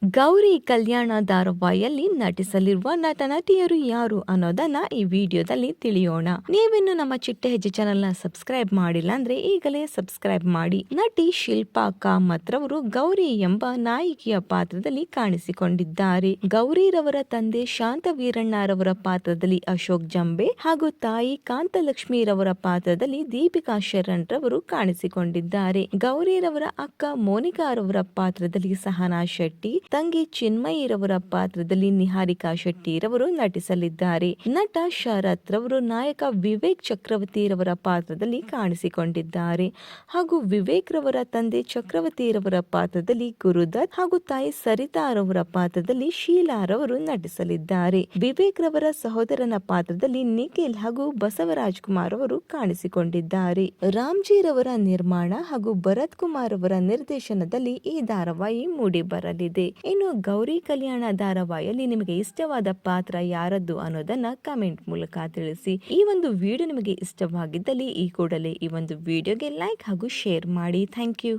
ಗೌರಿ ಕಲ್ಯಾಣ ಧಾರಾವಾಹಿಯಲ್ಲಿ ನಟಿಸಲಿರುವ ನಟ ನಟಿಯರು ಯಾರು ಅನ್ನೋದನ್ನ ಈ ವಿಡಿಯೋದಲ್ಲಿ ತಿಳಿಯೋಣ. ನೀವಿನ್ನು ನಮ್ಮ ಚಿಟ್ಟೆ ಹೆಜ್ಜೆ ಚಾನೆಲ್ ನ ಸಬ್ಸ್ಕ್ರೈಬ್ ಮಾಡಿಲ್ಲ ಅಂದ್ರೆ ಈಗಲೇ ಸಬ್ಸ್ಕ್ರೈಬ್ ಮಾಡಿ. ನಟಿ ಶಿಲ್ಪಾ ಕಾಮತ್ ರವರು ಗೌರಿ ಎಂಬ ನಾಯಕಿಯ ಪಾತ್ರದಲ್ಲಿ ಕಾಣಿಸಿಕೊಂಡಿದ್ದಾರೆ. ಗೌರಿರವರ ತಂದೆ ಶಾಂತವೀರಣ್ಣರವರ ಪಾತ್ರದಲ್ಲಿ ಅಶೋಕ್ ಜಂಬೆ ಹಾಗೂ ತಾಯಿ ಕಾಂತಲಕ್ಷ್ಮಿ ರವರ ಪಾತ್ರದಲ್ಲಿ ದೀಪಿಕಾ ಶರಣ್ ರವರು ಕಾಣಿಸಿಕೊಂಡಿದ್ದಾರೆ. ಗೌರಿರವರ ಅಕ್ಕ ಮೋನಿಕಾ ರವರ ಪಾತ್ರದಲ್ಲಿ ಸಹನಾ ಶೆಟ್ಟಿ, ತಂಗಿ ಚಿನ್ಮಯಿ ರವರ ಪಾತ್ರದಲ್ಲಿ ನಿಹಾರಿಕಾ ಶೆಟ್ಟಿ ರವರು ನಟಿಸಲಿದ್ದಾರೆ. ನಟ ಶರತ್ ರವರು ನಾಯಕ ವಿವೇಕ್ ಚಕ್ರವರ್ತಿ ರವರ ಪಾತ್ರದಲ್ಲಿ ಕಾಣಿಸಿಕೊಂಡಿದ್ದಾರೆ ಹಾಗೂ ವಿವೇಕ್ ರವರ ತಂದೆ ಚಕ್ರವರ್ತಿ ರವರ ಪಾತ್ರದಲ್ಲಿ ಗುರುದತ್ ಹಾಗೂ ತಾಯಿ ಸರಿತಾ ರವರ ಪಾತ್ರದಲ್ಲಿ ಶೀಲಾ ರವರು ನಟಿಸಲಿದ್ದಾರೆ. ವಿವೇಕ್ ರವರ ಸಹೋದರನ ಪಾತ್ರದಲ್ಲಿ ನಿಖಿಲ್ ಹಾಗೂ ಬಸವರಾಜ್ ಕುಮಾರ್ ಅವರು ಕಾಣಿಸಿಕೊಂಡಿದ್ದಾರೆ. ರಾಮ್ಜಿ ರವರ ನಿರ್ಮಾಣ ಹಾಗೂ ಭರತ್ ಕುಮಾರ್ ಅವರ ನಿರ್ದೇಶನದಲ್ಲಿ ಈ ಧಾರಾವಾಹಿ ಮೂಡಿ ಬರಲಿದೆ. ಇನ್ನು ಗೌರಿ ಕಲ್ಯಾಣ ಧಾರಾವಾಹಿಯಲ್ಲಿ ನಿಮಗೆ ಇಷ್ಟವಾದ ಪಾತ್ರ ಯಾರದ್ದು ಅನ್ನೋದನ್ನ ಕಮೆಂಟ್ ಮೂಲಕ ತಿಳಿಸಿ. ಈ ಒಂದು ವಿಡಿಯೋ ನಿಮಗೆ ಇಷ್ಟವಾಗಿದ್ದಲ್ಲಿ ಈ ಕೂಡಲೇ ಈ ಒಂದು ವಿಡಿಯೋಗೆ ಲೈಕ್ ಹಾಗೂ ಶೇರ್ ಮಾಡಿ. Thank you.